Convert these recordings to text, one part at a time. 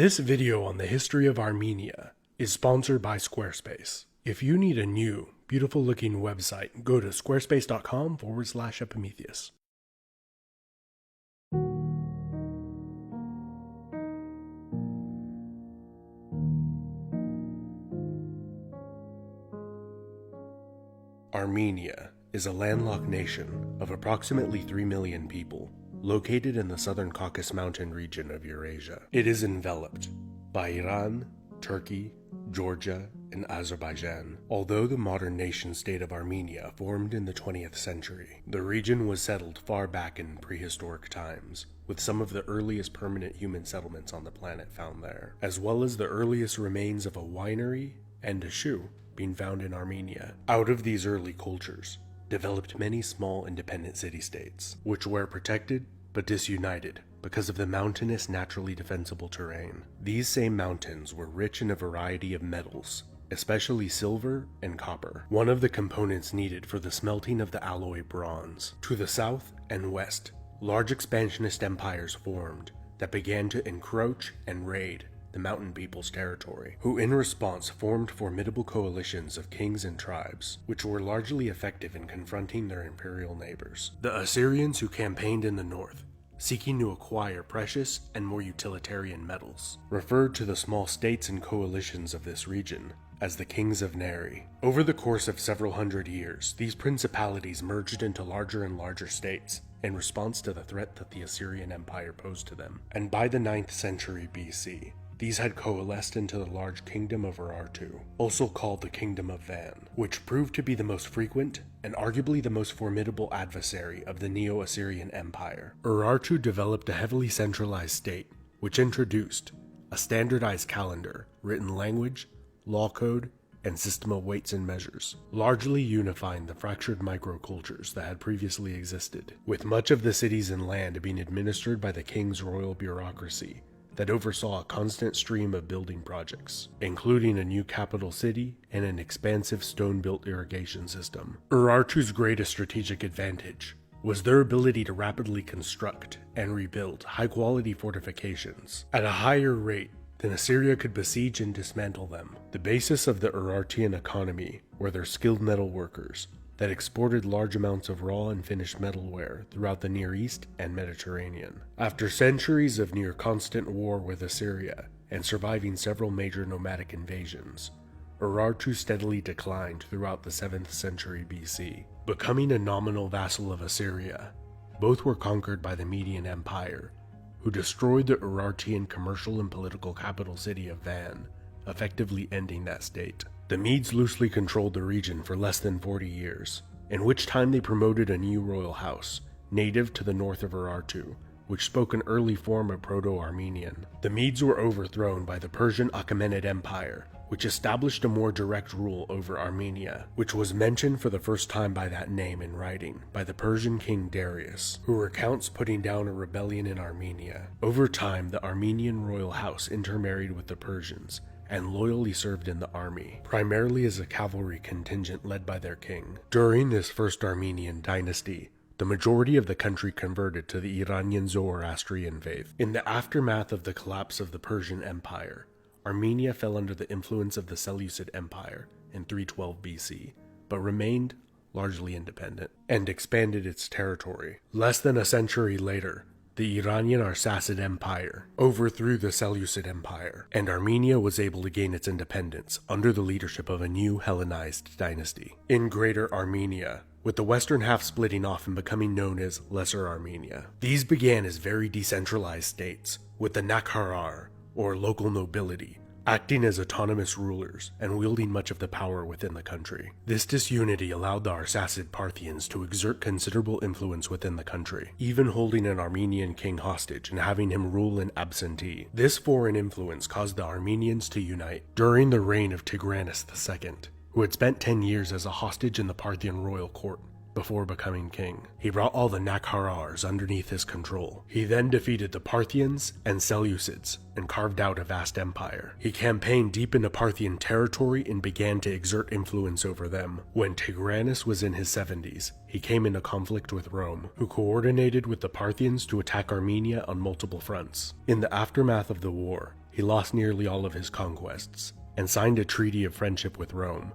This video on the history of Armenia is sponsored by Squarespace. If you need a new, beautiful looking website, go to squarespace.com/Epimetheus. Armenia is a landlocked nation of approximately 3 million people, located in the southern Caucasus Mountain region of Eurasia. It is enveloped by Iran, Turkey, Georgia, and Azerbaijan. Although the modern nation-state of Armenia formed in the 20th century, the region was settled far back in prehistoric times, with some of the earliest permanent human settlements on the planet found there, as well as the earliest remains of a winery and a shoe being found in Armenia. Out of these early cultures developed many small independent city-states, which were protected but disunited because of the mountainous, naturally defensible terrain. These same mountains were rich in a variety of metals, especially silver and copper, one of the components needed for the smelting of the alloy bronze. To the south and west, large expansionist empires formed that began to encroach and raid the mountain people's territory, who in response formed formidable coalitions of kings and tribes, which were largely effective in confronting their imperial neighbors. The Assyrians, who campaigned in the north, seeking to acquire precious and more utilitarian metals, referred to the small states and coalitions of this region as the kings of Neri. Over the course of several hundred years, these principalities merged into larger and larger states in response to the threat that the Assyrian Empire posed to them. And by the 9th century BC, these had coalesced into the large kingdom of Urartu, also called the Kingdom of Van, which proved to be the most frequent and arguably the most formidable adversary of the Neo-Assyrian Empire. Urartu developed a heavily centralized state, which introduced a standardized calendar, written language, law code, and system of weights and measures, largely unifying the fractured microcultures that had previously existed, with much of the cities and land being administered by the king's royal bureaucracy that oversaw a constant stream of building projects, including a new capital city and an expansive stone-built irrigation system. Urartu's greatest strategic advantage was their ability to rapidly construct and rebuild high-quality fortifications at a higher rate than Assyria could besiege and dismantle them. The basis of the Urartian economy were their skilled metal workers that exported large amounts of raw and finished metalware throughout the Near East and Mediterranean. After centuries of near constant war with Assyria and surviving several major nomadic invasions, Urartu steadily declined throughout the 7th century BC, becoming a nominal vassal of Assyria. Both were conquered by the Median Empire, who destroyed the Urartian commercial and political capital city of Van, effectively ending that state. The Medes loosely controlled the region for less than 40 years, in which time they promoted a new royal house, native to the north of Urartu, which spoke an early form of Proto-Armenian. The Medes were overthrown by the Persian Achaemenid Empire, which established a more direct rule over Armenia, which was mentioned for the first time by that name in writing by the Persian king Darius, who recounts putting down a rebellion in Armenia. Over time, the Armenian royal house intermarried with the Persians, and loyally served in the army, primarily as a cavalry contingent led by their king. During this first Armenian dynasty, the majority of the country converted to the Iranian Zoroastrian faith. In the aftermath of the collapse of the Persian Empire, Armenia fell under the influence of the Seleucid Empire in 312 BC, but remained largely independent, and expanded its territory. Less than a century later, the Iranian Arsacid Empire overthrew the Seleucid Empire, and Armenia was able to gain its independence under the leadership of a new Hellenized dynasty in Greater Armenia, with the western half splitting off and becoming known as Lesser Armenia. These began as very decentralized states, with the Nakharar, or local nobility, acting as autonomous rulers and wielding much of the power within the country. This disunity allowed the Arsacid Parthians to exert considerable influence within the country, even holding an Armenian king hostage and having him rule in absentee. This foreign influence caused the Armenians to unite during the reign of Tigranes II, who had spent 10 years as a hostage in the Parthian royal court before becoming king. He brought all the Nakharars underneath his control. He then defeated the Parthians and Seleucids and carved out a vast empire. He campaigned deep into Parthian territory and began to exert influence over them. When Tigranes was in his 70s, he came into conflict with Rome, who coordinated with the Parthians to attack Armenia on multiple fronts. In the aftermath of the war, he lost nearly all of his conquests and signed a treaty of friendship with Rome.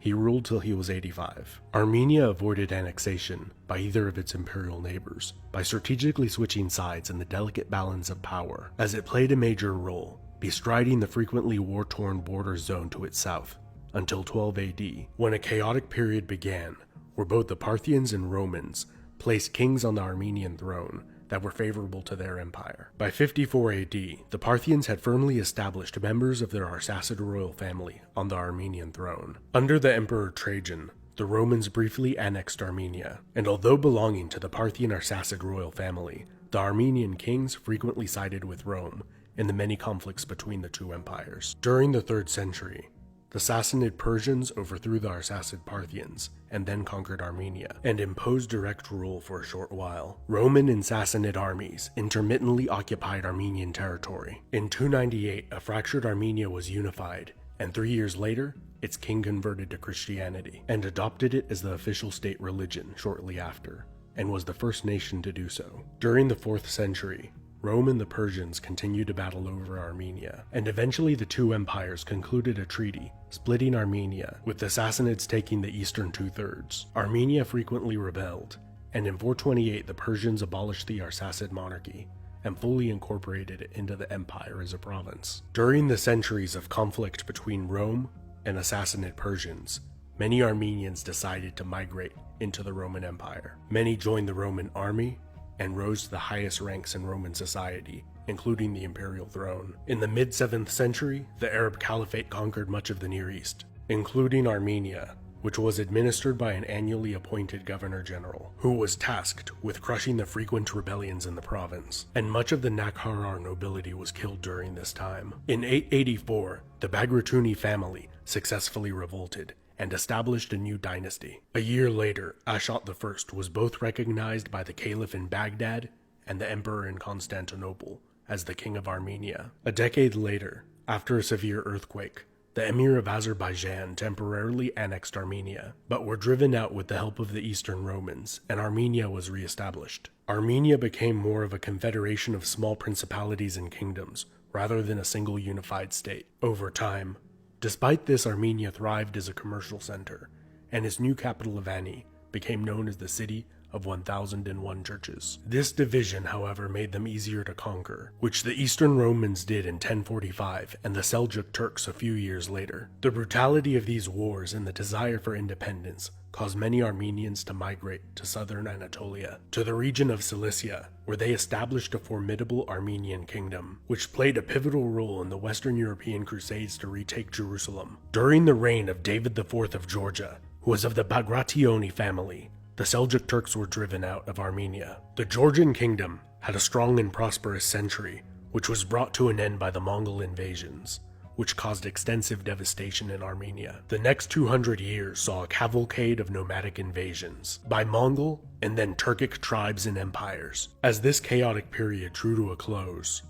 He ruled till he was 85. Armenia avoided annexation by either of its imperial neighbors by strategically switching sides in the delicate balance of power, as it played a major role, bestriding the frequently war-torn border zone to its south, until 12 AD, when a chaotic period began, where both the Parthians and Romans placed kings on the Armenian throne that were favorable to their empire. By 54 AD, the Parthians had firmly established members of their Arsacid royal family on the Armenian throne. Under the Emperor Trajan, the Romans briefly annexed Armenia, and although belonging to the Parthian Arsacid royal family, the Armenian kings frequently sided with Rome in the many conflicts between the two empires. During the 3rd century, the Sassanid Persians overthrew the Arsacid Parthians and then conquered Armenia and imposed direct rule for a short while. Roman and Sassanid armies intermittently occupied Armenian territory. In 298, a fractured Armenia was unified, and 3 years later, its king converted to Christianity and adopted it as the official state religion shortly after, and was the first nation to do so. During the 4th century, Rome and the Persians continued to battle over Armenia, and eventually the two empires concluded a treaty, splitting Armenia, with the Sassanids taking the eastern 2/3. Armenia frequently rebelled, and in 428 the Persians abolished the Arsacid monarchy and fully incorporated it into the empire as a province. During the centuries of conflict between Rome and the Sassanid Persians, many Armenians decided to migrate into the Roman Empire. Many joined the Roman army and rose to the highest ranks in Roman society, including the imperial throne. In the mid-7th century, the Arab Caliphate conquered much of the Near East, including Armenia, which was administered by an annually appointed governor-general, who was tasked with crushing the frequent rebellions in the province, and much of the Nakharar nobility was killed during this time. In 884, the Bagratuni family successfully revolted and established a new dynasty. A year later, Ashot I was both recognized by the Caliph in Baghdad and the Emperor in Constantinople as the King of Armenia. A decade later, after a severe earthquake, the Emir of Azerbaijan temporarily annexed Armenia, but were driven out with the help of the Eastern Romans, and Armenia was re-established. Armenia became more of a confederation of small principalities and kingdoms, rather than a single unified state. Over time, despite this, Armenia thrived as a commercial center, and its new capital of Ani became known as the City of 1001 Churches. This division, however, made them easier to conquer, which the Eastern Romans did in 1045 and the Seljuk Turks a few years later. The brutality of these wars and the desire for independence caused many Armenians to migrate to southern Anatolia, to the region of Cilicia, where they established a formidable Armenian kingdom, which played a pivotal role in the Western European Crusades to retake Jerusalem. During the reign of David IV of Georgia, who was of the Bagrationi family, the Seljuk Turks were driven out of Armenia. The Georgian kingdom had a strong and prosperous century, which was brought to an end by the Mongol invasions, which caused extensive devastation in Armenia. The next 200 years saw a cavalcade of nomadic invasions by Mongol and then Turkic tribes and empires. As this chaotic period drew to a close,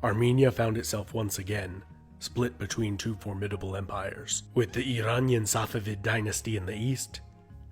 Armenia found itself once again split between two formidable empires, with the Iranian Safavid dynasty in the east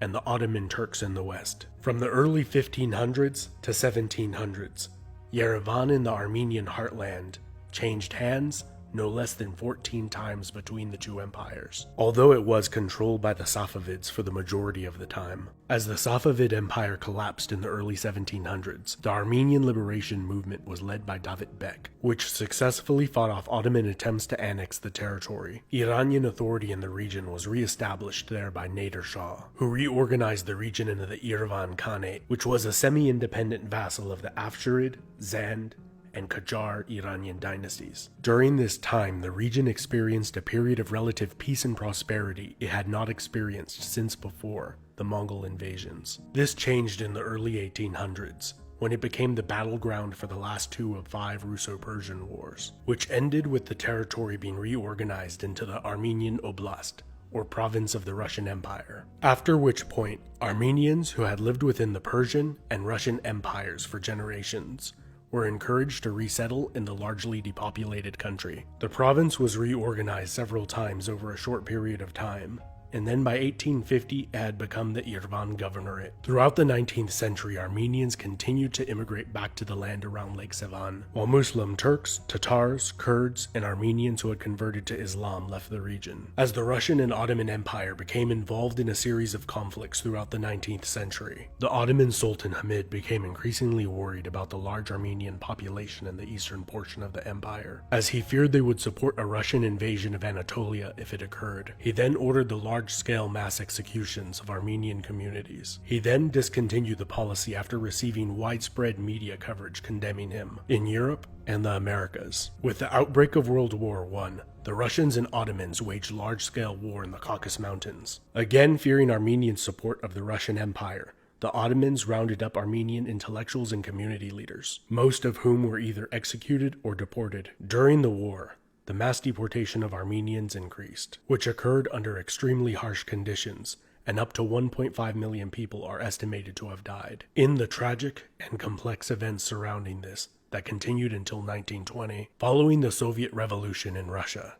and the Ottoman Turks in the west. From the early 1500s to 1700s, Yerevan in the Armenian heartland changed hands no less than 14 times between the two empires, although it was controlled by the Safavids for the majority of the time. As the Safavid Empire collapsed in the early 1700s, the Armenian liberation movement was led by Davit Bek, which successfully fought off Ottoman attempts to annex the territory. Iranian authority in the region was re-established there by Nader Shah, who reorganized the region into the Yerevan Khanate, which was a semi-independent vassal of the Afsharid, Zand, and Qajar Iranian dynasties. During this time, the region experienced a period of relative peace and prosperity it had not experienced since before the Mongol invasions. This changed in the early 1800s, when it became the battleground for the last two of 5 Russo-Persian wars, which ended with the territory being reorganized into the Armenian Oblast, or province of the Russian Empire. After which point, Armenians who had lived within the Persian and Russian empires for generations were encouraged to resettle in the largely depopulated country. The province was reorganized several times over a short period of time, and then by 1850 it had become the Yerevan Governorate. Throughout the 19th century, Armenians continued to immigrate back to the land around Lake Sevan, while Muslim Turks, Tatars, Kurds, and Armenians who had converted to Islam left the region. As the Russian and Ottoman Empire became involved in a series of conflicts throughout the 19th century, the Ottoman Sultan Hamid became increasingly worried about the large Armenian population in the eastern portion of the empire, as he feared they would support a Russian invasion of Anatolia if it occurred. He then ordered the large-scale mass executions of Armenian communities. He then discontinued the policy after receiving widespread media coverage condemning him in Europe and the Americas. With the outbreak of World War I, the Russians and Ottomans waged large-scale war in the Caucasus Mountains. Again, fearing Armenian support of the Russian Empire, the Ottomans rounded up Armenian intellectuals and community leaders, most of whom were either executed or deported. During the war, the mass deportation of Armenians increased, which occurred under extremely harsh conditions, and up to 1.5 million people are estimated to have died. In the tragic and complex events surrounding this that continued until 1920, following the Soviet Revolution in Russia,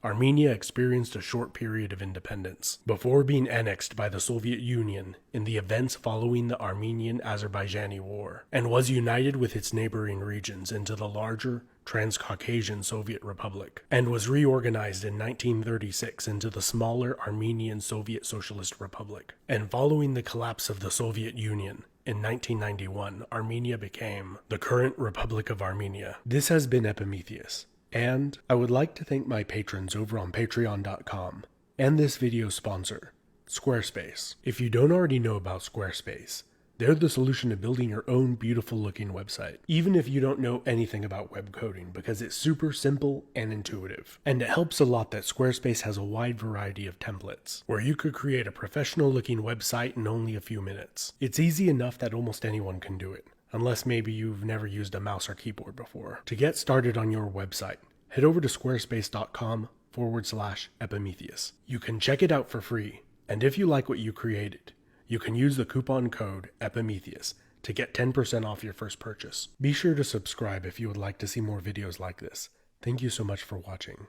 Armenia experienced a short period of independence before being annexed by the Soviet Union in the events following the Armenian-Azerbaijani War, and was united with its neighboring regions into the larger Transcaucasian Soviet Republic, and was reorganized in 1936 into the smaller Armenian Soviet Socialist Republic. And following the collapse of the Soviet Union, in 1991, Armenia became the current Republic of Armenia. This has been Epimetheus, and I would like to thank my patrons over on patreon.com, and this video's sponsor, Squarespace. If you don't already know about Squarespace, they're the solution to building your own beautiful looking website, even if you don't know anything about web coding, because it's super simple and intuitive. And it helps a lot that Squarespace has a wide variety of templates, where you could create a professional looking website in only a few minutes. It's easy enough that almost anyone can do it, unless maybe you've never used a mouse or keyboard before. To get started on your website, head over to squarespace.com/Epimetheus. You can check it out for free, and if you like what you created, you can use the coupon code Epimetheus to get 10% off your first purchase. Be sure to subscribe if you would like to see more videos like this. Thank you so much for watching.